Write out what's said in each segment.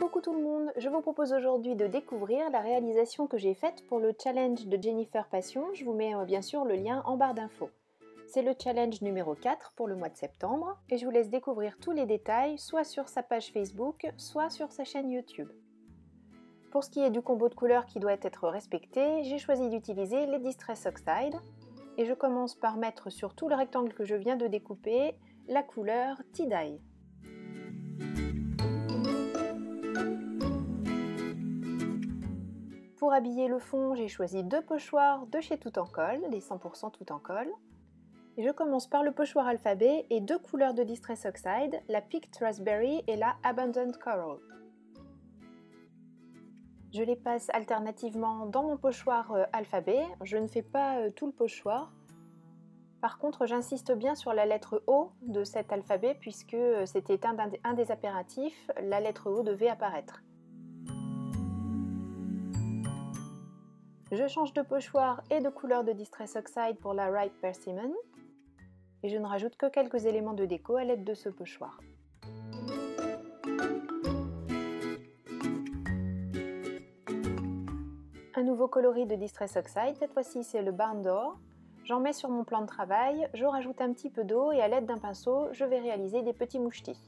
Coucou tout le monde, je vous propose aujourd'hui de découvrir la réalisation que j'ai faite pour le challenge de Jennifer Passion. Je vous mets bien sûr le lien en barre d'infos. C'est le challenge numéro 4 pour le mois de septembre et je vous laisse découvrir tous les détails soit sur sa page Facebook, soit sur sa chaîne YouTube. Pour ce qui est du combo de couleurs qui doit être respecté, j'ai choisi d'utiliser les Distress Oxide et je commence par mettre sur tout le rectangle que je viens de découper la couleur Tie-Dye. Pour habiller le fond, j'ai choisi deux pochoirs de chez Tout en Colle, les 100% Tout en Colle. Et je commence par le pochoir alphabet et deux couleurs de Distress Oxide, la Picked Raspberry et la Abundant Coral. Je les passe alternativement dans mon pochoir alphabet, je ne fais pas tout le pochoir. Par contre, j'insiste bien sur la lettre O de cet alphabet puisque c'était un des impératifs, la lettre O devait apparaître. Je change de pochoir et de couleur de Distress Oxide pour la Ripe Persimmon et je ne rajoute que quelques éléments de déco à l'aide de ce pochoir. Un nouveau coloris de Distress Oxide, cette fois-ci c'est le Barn Door. J'en mets sur mon plan de travail, je rajoute un petit peu d'eau et à l'aide d'un pinceau, je vais réaliser des petits mouchetis.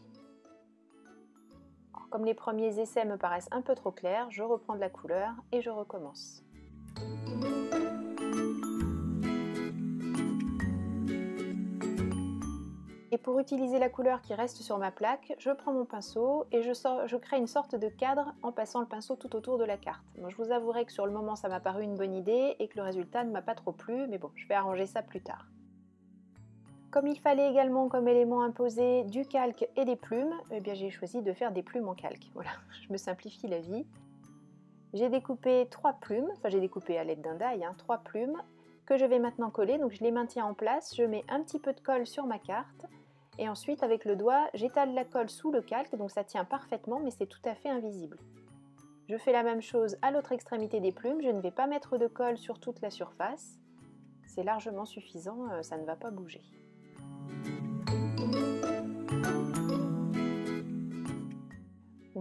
Alors, comme les premiers essais me paraissent un peu trop clairs, je reprends de la couleur et je recommence. Et pour utiliser la couleur qui reste sur ma plaque, je prends mon pinceau et je crée une sorte de cadre en passant le pinceau tout autour de la carte. Moi, je vous avouerai que sur le moment ça m'a paru une bonne idée et que le résultat ne m'a pas trop plu, mais bon, je vais arranger ça plus tard. Comme il fallait également comme élément imposé du calque et des plumes, eh bien j'ai choisi de faire des plumes en calque. Voilà, je me simplifie la vie. J'ai découpé 3 plumes, enfin j'ai découpé à l'aide d'un die, 3 plumes que je vais maintenant coller, donc je les maintiens en place, je mets un petit peu de colle sur ma carte et ensuite avec le doigt j'étale la colle sous le calque, donc ça tient parfaitement mais c'est tout à fait invisible. Je fais la même chose à l'autre extrémité des plumes, je ne vais pas mettre de colle sur toute la surface, c'est largement suffisant, ça ne va pas bouger.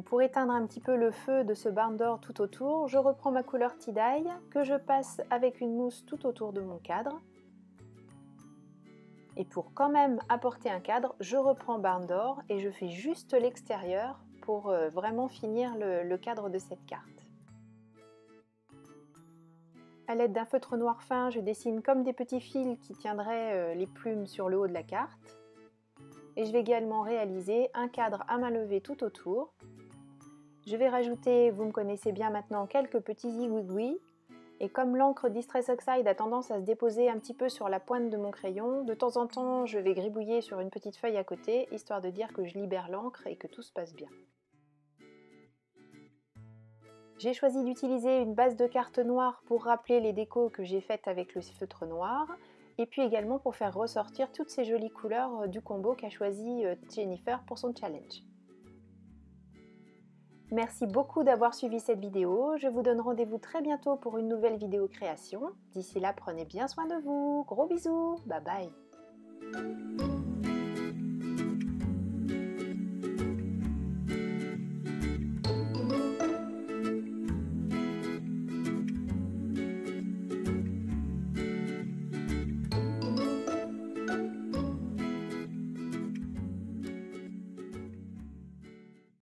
Pour éteindre un petit peu le feu de ce Barn Door tout autour, je reprends ma couleur Tie-Dye que je passe avec une mousse tout autour de mon cadre. Et pour quand même apporter un cadre, je reprends Barn Door et je fais juste l'extérieur pour vraiment finir le cadre de cette carte. À l'aide d'un feutre noir fin, je dessine comme des petits fils qui tiendraient les plumes sur le haut de la carte. Et je vais également réaliser un cadre à main levée tout autour. Je vais rajouter, vous me connaissez bien maintenant, quelques petits zigouigouis. Et comme l'encre Distress Oxide a tendance à se déposer un petit peu sur la pointe de mon crayon, de temps en temps je vais gribouiller sur une petite feuille à côté, histoire de dire que je libère l'encre et que tout se passe bien. J'ai choisi d'utiliser une base de carte noire pour rappeler les décos que j'ai faites avec le feutre noir, et puis également pour faire ressortir toutes ces jolies couleurs du combo qu'a choisi Jennifer pour son challenge. Merci beaucoup d'avoir suivi cette vidéo, je vous donne rendez-vous très bientôt pour une nouvelle vidéo création. D'ici là, prenez bien soin de vous, gros bisous, bye bye.